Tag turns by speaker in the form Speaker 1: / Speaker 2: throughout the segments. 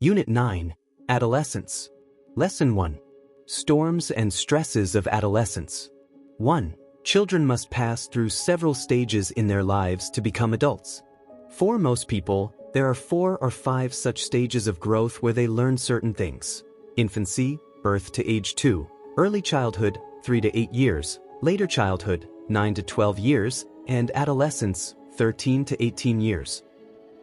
Speaker 1: Unit 9, Adolescence. Lesson 1. Storms and Stresses of Adolescence. 1. Children must pass through several stages in their lives to become adults. For most people, there are 4 or 5 such stages of growth where they learn certain things. Infancy, birth to age 2, early childhood, 3 to 8 years, later childhood, 9 to 12 years, and adolescence, 13 to 18 years.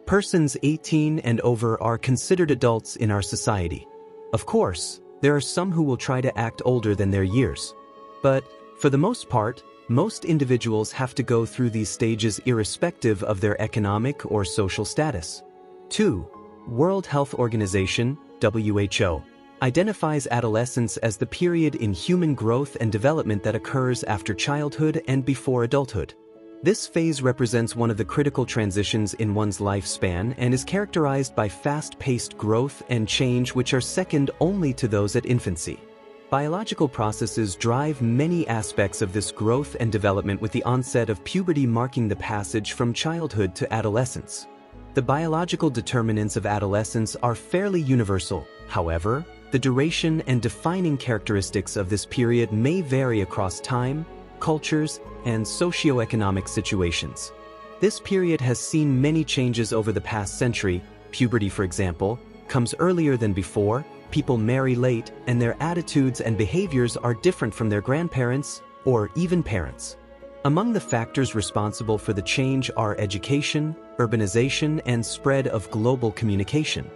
Speaker 1: Persons 18 and over are considered adults in our society. Of course, there are some who will try to act older than their years. But, for the most part, most individuals have to go through these stages irrespective of their economic or social status. 2. World Health Organization, WHO, identifies adolescence as the period in human growth and development that occurs after childhood and before adulthood. This phase represents one of the critical transitions in one's lifespan and is characterized by fast-paced growth and change which are second only to those at infancy. Biological processes drive many aspects of this growth and development, with the onset of puberty marking the passage from childhood to adolescence. The biological determinants of adolescence are fairly universal. However, the duration and defining characteristics of this period may vary across time, cultures, and socioeconomic situations. This period has seen many changes over the past century. Puberty, for example, comes earlier than before, people marry late, and their attitudes and behaviors are different from their grandparents or even parents. Among the factors responsible for the change are education, urbanization, and spread of global communication.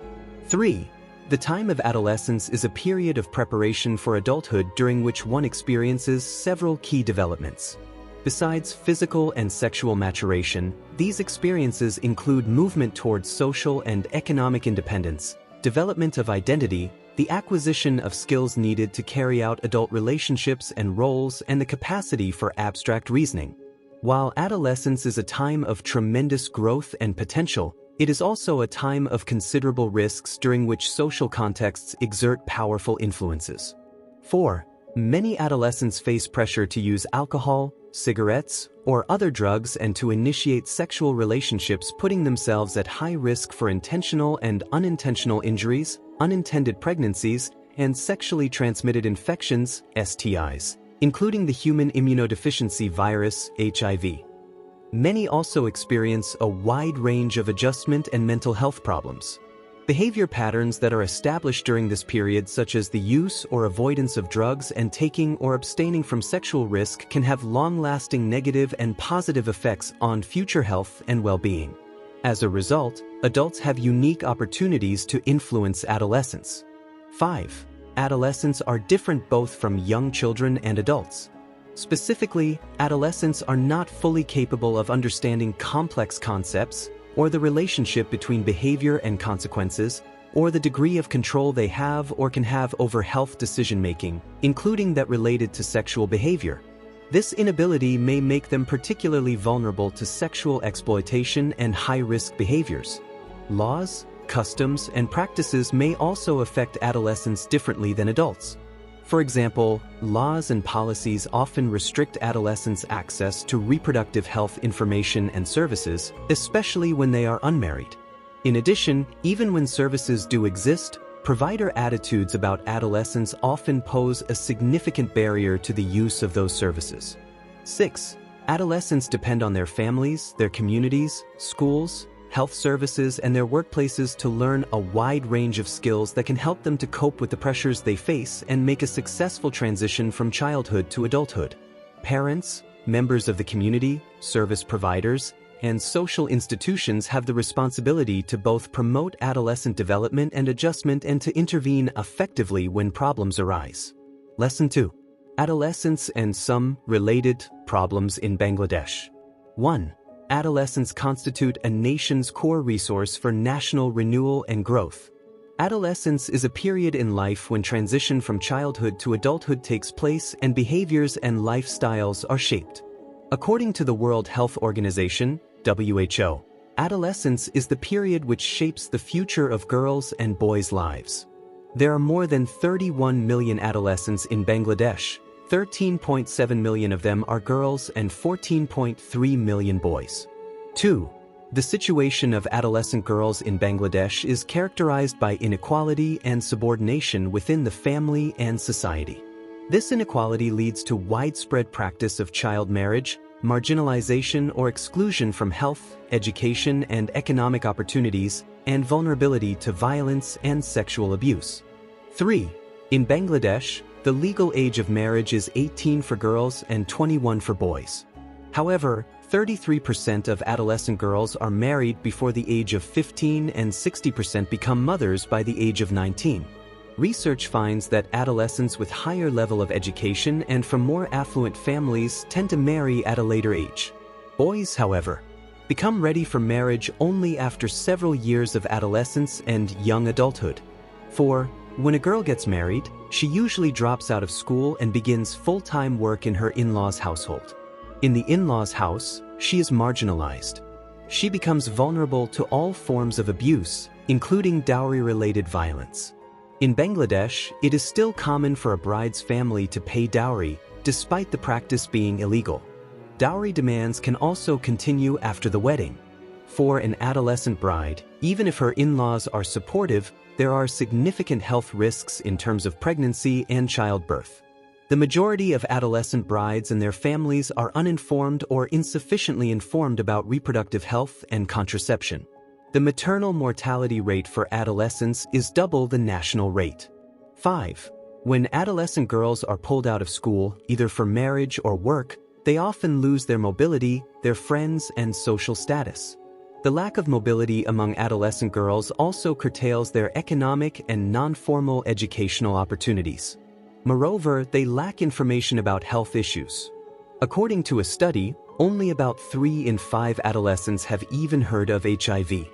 Speaker 1: 3. The time of adolescence is a period of preparation for adulthood during which one experiences several key developments. Besides physical and sexual maturation, these experiences include movement towards social and economic independence, development of identity, the acquisition of skills needed to carry out adult relationships and roles, and the capacity for abstract reasoning. While adolescence is a time of tremendous growth and potential, it is also a time of considerable risks during which social contexts exert powerful influences. 4. Many adolescents face pressure to use alcohol, cigarettes, or other drugs and to initiate sexual relationships, putting themselves at high risk for intentional and unintentional injuries, unintended pregnancies, and sexually transmitted infections, STIs, including the human immunodeficiency virus, HIV. Many also experience a wide range of adjustment and mental health problems. Behavior patterns that are established during this period, such as the use or avoidance of drugs and taking or abstaining from sexual risk, can have long-lasting negative and positive effects on future health and well-being. As a result, adults have unique opportunities to influence adolescence. 5. Adolescents are different both from young children and adults. Specifically, adolescents are not fully capable of understanding complex concepts, or the relationship between behavior and consequences, or the degree of control they have or can have over health decision-making, including that related to sexual behavior. This inability may make them particularly vulnerable to sexual exploitation and high-risk behaviors. Laws, customs, and practices may also affect adolescents differently than adults. For example, laws and policies often restrict adolescents' access to reproductive health information and services, especially when they are unmarried. In addition, even when services do exist, provider attitudes about adolescents often pose a significant barrier to the use of those services. 6. Adolescents depend on their families, their communities, schools, health services, and their workplaces to learn a wide range of skills that can help them to cope with the pressures they face and make a successful transition from childhood to adulthood. Parents, members of the community, service providers, and social institutions have the responsibility to both promote adolescent development and adjustment and to intervene effectively when problems arise. Lesson 2. Adolescence and some related problems in Bangladesh. 1. Adolescents constitute a nation's core resource for national renewal and growth. Adolescence is a period in life when transition from childhood to adulthood takes place and behaviors and lifestyles are shaped. According to the World Health Organization, WHO, adolescence is the period which shapes the future of girls' and boys' lives. There are more than 31 million adolescents in Bangladesh. 13.7 million of them are girls and 14.3 million boys. 2. The situation of adolescent girls in Bangladesh is characterized by inequality and subordination within the family and society. This inequality leads to widespread practice of child marriage, marginalization or exclusion from health, education and economic opportunities, and vulnerability to violence and sexual abuse. 3. In Bangladesh, the legal age of marriage is 18 for girls and 21 for boys. However, 33% of adolescent girls are married before the age of 15 and 60% become mothers by the age of 19. Research finds that adolescents with higher level of education and from more affluent families tend to marry at a later age. Boys, however, become ready for marriage only after several years of adolescence and young adulthood. 4. When a girl gets married, she usually drops out of school and begins full-time work in her in-laws' household. In the in-laws' house, she is marginalized. She becomes vulnerable to all forms of abuse, including dowry-related violence. In Bangladesh, it is still common for a bride's family to pay dowry, despite the practice being illegal. Dowry demands can also continue after the wedding. For an adolescent bride, even if her in-laws are supportive, there are significant health risks in terms of pregnancy and childbirth. The majority of adolescent brides and their families are uninformed or insufficiently informed about reproductive health and contraception. The maternal mortality rate for adolescents is double the national rate. 5. When adolescent girls are pulled out of school, either for marriage or work, they often lose their mobility, their friends, and social status. The lack of mobility among adolescent girls also curtails their economic and non-formal educational opportunities. Moreover, they lack information about health issues. According to a study, only about 3 in 5 adolescents have even heard of HIV.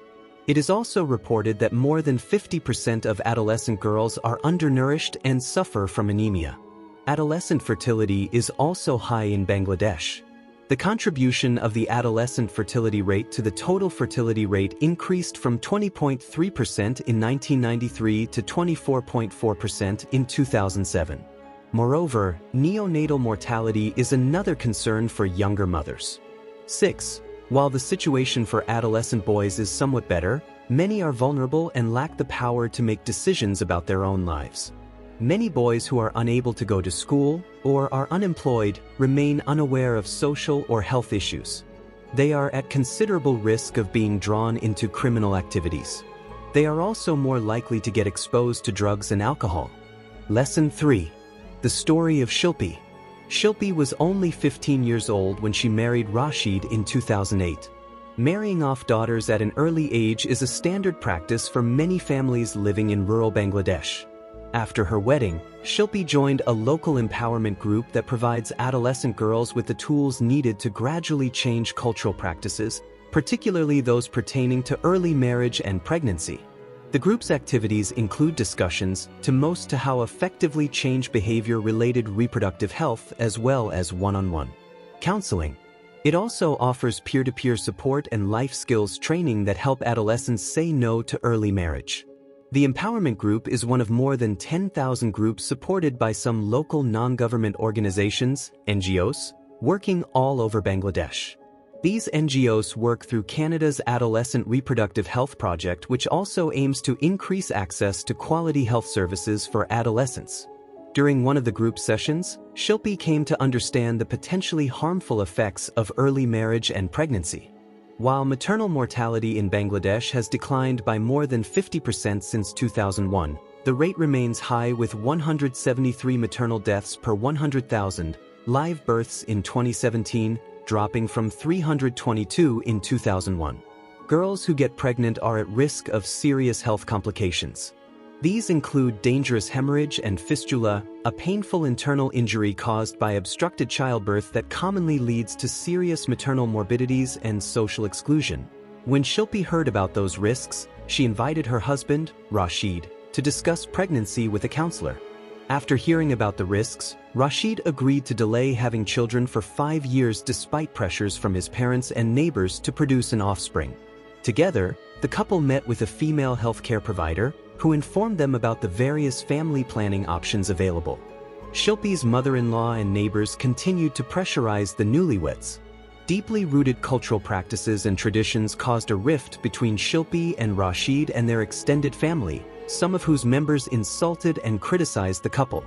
Speaker 1: It is also reported that more than 50% of adolescent girls are undernourished and suffer from anemia. Adolescent fertility is also high in Bangladesh. The contribution of the adolescent fertility rate to the total fertility rate increased from 20.3% in 1993 to 24.4% in 2007. Moreover, neonatal mortality is another concern for younger mothers. 6. While the situation for adolescent boys is somewhat better, many are vulnerable and lack the power to make decisions about their own lives. Many boys who are unable to go to school or are unemployed remain unaware of social or health issues. They are at considerable risk of being drawn into criminal activities. They are also more likely to get exposed to drugs and alcohol. Lesson 3. The story of Shilpi. Shilpi was only 15 years old when she married Rashid in 2008. Marrying off daughters at an early age is a standard practice for many families living in rural Bangladesh. After her wedding, Shilpi joined a local empowerment group that provides adolescent girls with the tools needed to gradually change cultural practices, particularly those pertaining to early marriage and pregnancy. The group's activities include discussions to how effectively change behavior-related reproductive health as well as one-on-one counseling. It also offers peer-to-peer support and life skills training that help adolescents say no to early marriage. The Empowerment Group is one of more than 10,000 groups supported by some local non-government organizations, NGOs, working all over Bangladesh. These NGOs work through Canada's Adolescent Reproductive Health Project, which also aims to increase access to quality health services for adolescents. During one of the group sessions, Shilpi came to understand the potentially harmful effects of early marriage and pregnancy. While maternal mortality in Bangladesh has declined by more than 50% since 2001, the rate remains high with 173 maternal deaths per 100,000 live births in 2017, dropping from 322 in 2001. Girls who get pregnant are at risk of serious health complications. These include dangerous hemorrhage and fistula, a painful internal injury caused by obstructed childbirth that commonly leads to serious maternal morbidities and social exclusion. When Shilpi heard about those risks, she invited her husband, Rashid, to discuss pregnancy with a counselor. After hearing about the risks, Rashid agreed to delay having children for 5 years despite pressures from his parents and neighbors to produce an offspring. Together, the couple met with a female healthcare provider, who informed them about the various family planning options available. Shilpi's mother-in-law and neighbors continued to pressurize the newlyweds. deeply rooted cultural practices and traditions caused a rift between Shilpi and Rashid and their extended family, some of whose members insulted and criticized the couple,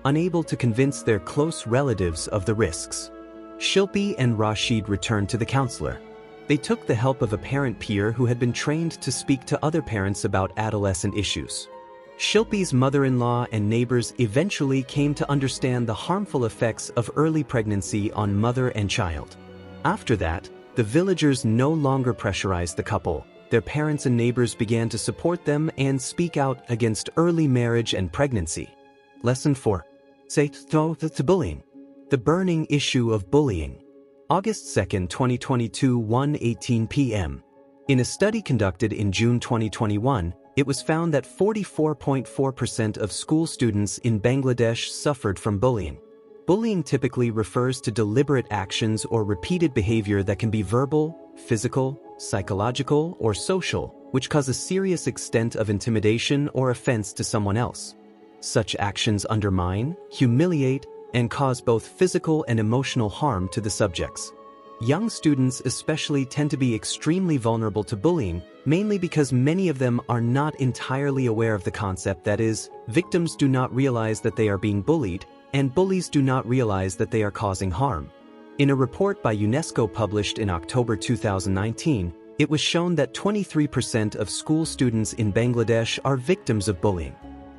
Speaker 1: unable to convince their close relatives of the risks. Shilpi and Rashid returned to the counselor. They took the help of a parent peer who had been trained to speak to other parents about adolescent issues. Shilpi's mother-in-law and neighbors eventually came to understand the harmful effects of early pregnancy on mother and child. After that, the villagers no longer pressurized the couple. Their parents and neighbors began to support them and speak out against early marriage and pregnancy. Lesson 4. Bullying. The burning issue of bullying. August 2, 2022, 1:18 p.m. In a study conducted in June 2021, it was found that 44.4% of school students in Bangladesh suffered from bullying. Bullying typically refers to deliberate actions or repeated behavior that can be verbal, physical, psychological, or social, which cause a serious extent of intimidation or offense to someone else. Such actions undermine, humiliate, and cause both physical and emotional harm to the subjects. Young students especially tend to be extremely vulnerable to bullying, mainly because many of them are not entirely aware of the concept, that is, victims do not realize that they are being bullied, and bullies do not realize that they are causing harm. In a report by UNESCO published in October 2019, it was shown that 23% of school students in Bangladesh are victims of bullying.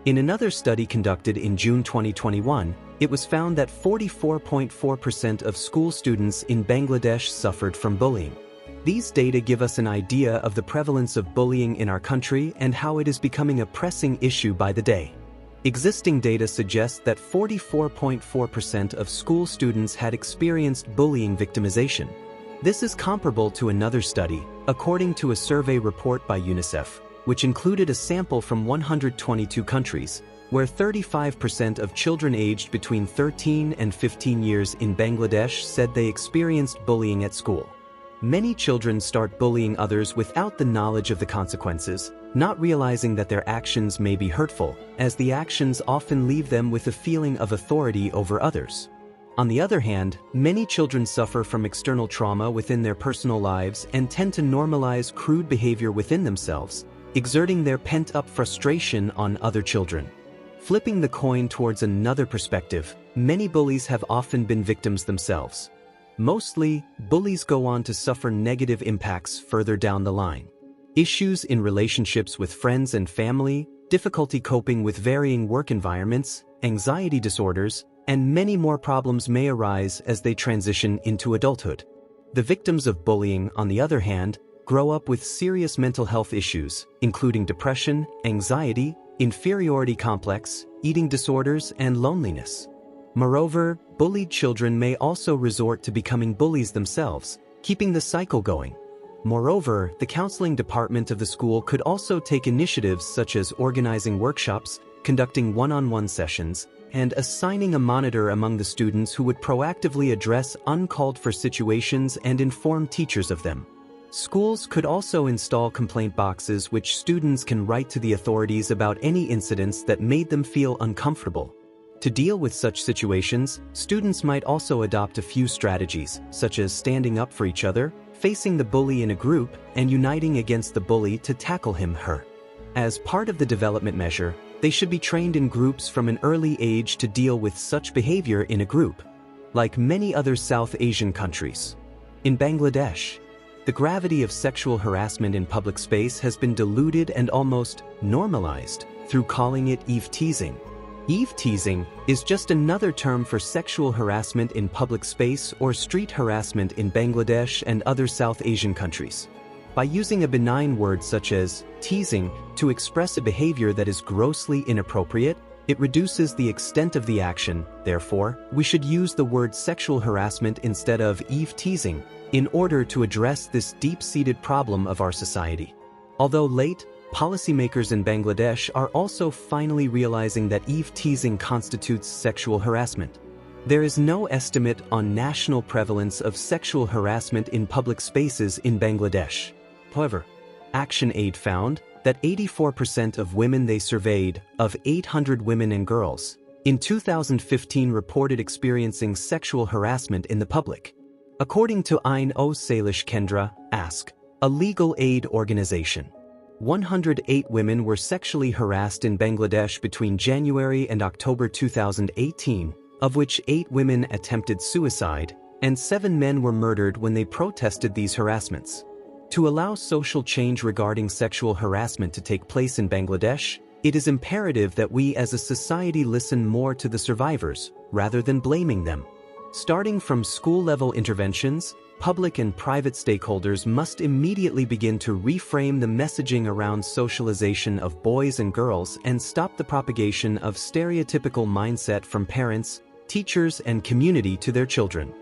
Speaker 1: In another study conducted in June 2021, it was found that 44.4% of school students in Bangladesh suffered from bullying. These data give us an idea of the prevalence of bullying in our country and how it is becoming a pressing issue by the day. Existing data suggests that 44.4% of school students had experienced bullying victimization. This is comparable to another study, according to a survey report by UNICEF, which included a sample from 122 countries, where 35% of children aged between 13 and 15 years in Bangladesh said they experienced bullying at school. Many children start bullying others without the knowledge of the consequences, not realizing that their actions may be hurtful, as the actions often leave them with a feeling of authority over others. On the other hand, many children suffer from external trauma within their personal lives and tend to normalize crude behavior within themselves, exerting their pent-up frustration on other children. Flipping the coin towards another perspective, many bullies have often been victims themselves. Mostly, bullies go on to suffer negative impacts further down the line. Issues in relationships with friends and family, difficulty coping with varying work environments, anxiety disorders, and many more problems may arise as they transition into adulthood. The victims of bullying, on the other hand, grow up with serious mental health issues, including depression, anxiety, inferiority complex, eating disorders, and loneliness. Moreover, bullied children may also resort to becoming bullies themselves, keeping the cycle going. Moreover, the counseling department of the school could also take initiatives such as organizing workshops, conducting one-on-one sessions, and assigning a monitor among the students who would proactively address uncalled-for situations and inform teachers of them. Schools could also install complaint boxes which students can write to the authorities about any incidents that made them feel uncomfortable. To deal with such situations, students might also adopt a few strategies, such as standing up for each other, facing the bully in a group, and uniting against the bully to tackle him/her. As part of the development measure, they should be trained in groups from an early age to deal with such behavior in a group. Like many other South Asian countries, in Bangladesh, the gravity of sexual harassment in public space has been diluted and almost normalized through calling it eve-teasing. Eve-teasing is just another term for sexual harassment in public space or street harassment in Bangladesh and other South Asian countries. By using a benign word such as teasing to express a behavior that is grossly inappropriate, it reduces the extent of the action. Therefore, we should use the word sexual harassment instead of eve-teasing in order to address this deep-seated problem of our society. Although late, policymakers in Bangladesh are also finally realizing that eve-teasing constitutes sexual harassment. There is no estimate on national prevalence of sexual harassment in public spaces in Bangladesh. However, ActionAid found that 84% of women they surveyed, of 800 women and girls, in 2015 reported experiencing sexual harassment in the public. According to Ain O Salish Kendra, Ask, a legal aid organization, 108 women were sexually harassed in Bangladesh between January and October 2018, of which 8 women attempted suicide, and 7 men were murdered when they protested these harassments. To allow social change regarding sexual harassment to take place in Bangladesh, it is imperative that we as a society listen more to the survivors, rather than blaming them. Starting from school-level interventions, public and private stakeholders must immediately begin to reframe the messaging around socialization of boys and girls and stop the propagation of stereotypical mindset from parents, teachers, and community to their children.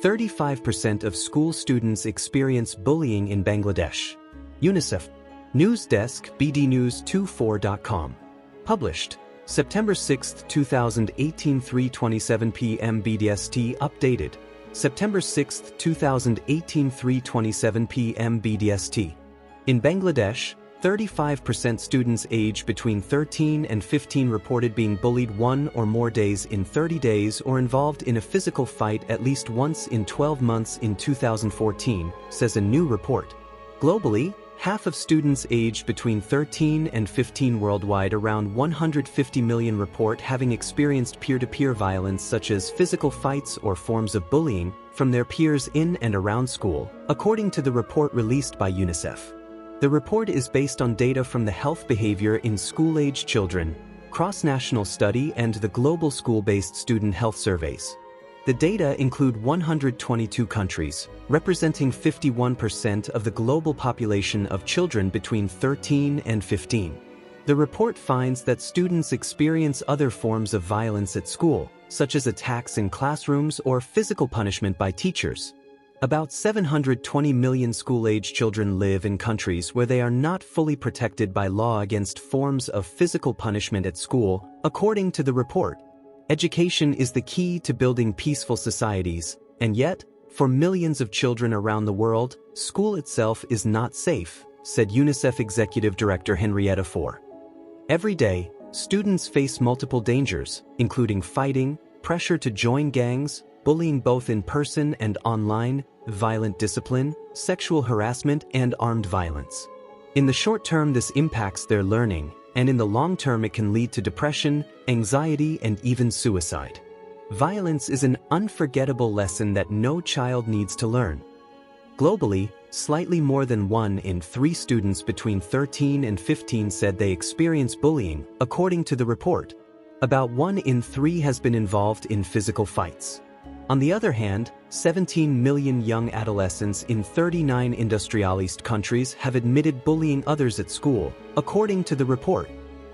Speaker 1: 35% of school students experience bullying in Bangladesh. UNICEF. News Desk, bdnews24.com. Published September 6, 2018, 3:27 p.m. BDST. Updated September 6, 2018, 3:27 p.m. BDST. In Bangladesh, 35% students aged between 13 and 15 reported being bullied 1 or more days in 30 days or involved in a physical fight at least once in 12 months in 2014, says a new report. Globally, half of students aged between 13 and 15 worldwide, around 150 million, report having experienced peer-to-peer violence such as physical fights or forms of bullying from their peers in and around school, according to the report released by UNICEF. The report is based on data from the Health Behavior in School-Aged Children, Cross-National Study, and the Global School-Based Student Health Surveys. The data include 122 countries, representing 51% of the global population of children between 13 and 15. The report finds that students experience other forms of violence at school, such as attacks in classrooms or physical punishment by teachers. About 720 million school-age children live in countries where they are not fully protected by law against forms of physical punishment at school, according to the report. Education is the key to building peaceful societies, and yet, for millions of children around the world, school itself is not safe, said UNICEF Executive Director Henrietta Fore. Every day, students face multiple dangers, including fighting, pressure to join gangs, bullying both in person and online, violent discipline, sexual harassment, and armed violence. In the short term, this impacts their learning, and in the long term it can lead to depression, anxiety, and even suicide. Violence is an unforgettable lesson that no child needs to learn. Globally, slightly more than 1 in 3 students between 13 and 15 said they experience bullying, according to the report. About 1 in 3 has been involved in physical fights. On the other hand, 17 million young adolescents in 39 industrialized countries have admitted bullying others at school, according to the report.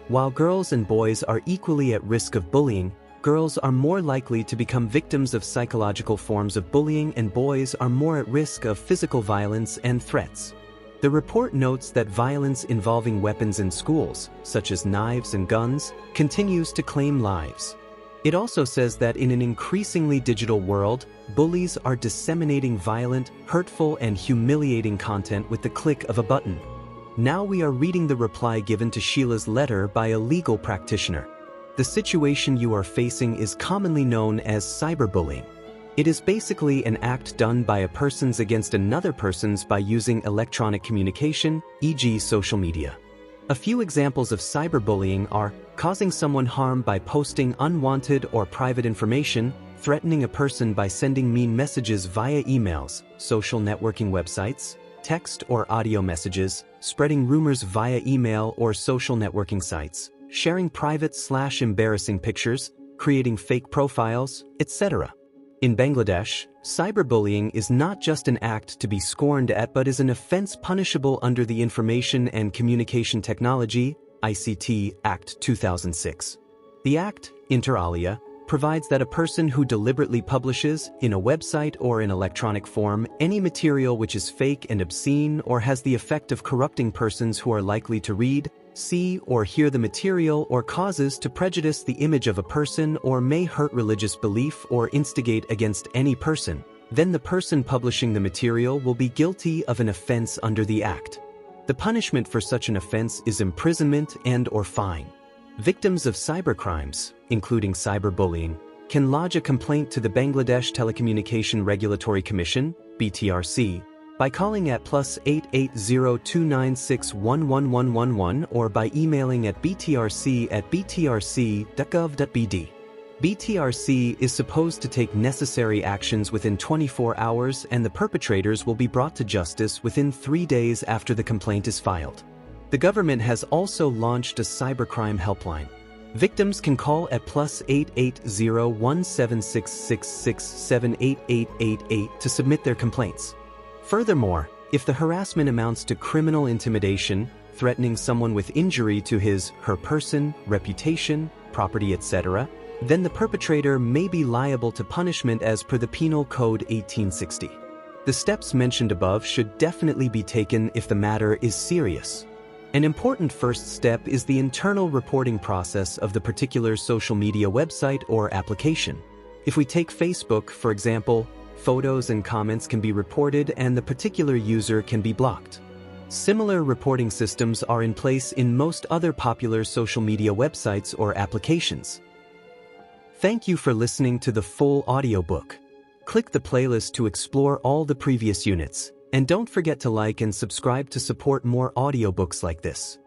Speaker 1: While girls and boys are equally at risk of bullying, girls are more likely to become victims of psychological forms of bullying and boys are more at risk of physical violence and threats. The report notes that violence involving weapons in schools, such as knives and guns, continues to claim lives. It also says that in an increasingly digital world, bullies are disseminating violent, hurtful, and humiliating content with the click of a button. Now we are reading the reply given to Sheila's letter by a legal practitioner. The situation you are facing is commonly known as cyberbullying. It is basically an act done by a person's against another person's by using electronic communication, e.g. social media. A few examples of cyberbullying are causing someone harm by posting unwanted or private information, threatening a person by sending mean messages via emails, social networking websites, text or audio messages, spreading rumors via email or social networking sites, sharing private/embarrassing pictures, creating fake profiles, etc. In Bangladesh, cyberbullying is not just an act to be scorned at but is an offense punishable under the Information and Communication Technology (ICT) Act 2006. The Act, inter alia, provides that a person who deliberately publishes, in a website or in electronic form, any material which is fake and obscene or has the effect of corrupting persons who are likely to read, see, or hear the material or causes to prejudice the image of a person or may hurt religious belief or instigate against any person, then the person publishing the material will be guilty of an offense under the Act. The punishment for such an offense is imprisonment and/or fine. Victims of cybercrimes, including cyberbullying, can lodge a complaint to the Bangladesh Telecommunication Regulatory Commission, BTRC, by calling at +88029611111 or by emailing at btrc@btrc.gov.bd. BTRC is supposed to take necessary actions within 24 hours, and the perpetrators will be brought to justice within 3 days after the complaint is filed. The government has also launched a cybercrime helpline. Victims can call at +880-1766678888 to submit their complaints. Furthermore, if the harassment amounts to criminal intimidation, threatening someone with injury to his/her person, reputation, property, etc., then the perpetrator may be liable to punishment as per the Penal Code 1860. The steps mentioned above should definitely be taken if the matter is serious. An important first step is the internal reporting process of the particular social media website or application. If we take Facebook, for example, photos and comments can be reported and the particular user can be blocked. Similar reporting systems are in place in most other popular social media websites or applications. Thank you for listening to the full audiobook. Click the playlist to explore all the previous units, and don't forget to like and subscribe to support more audiobooks like this.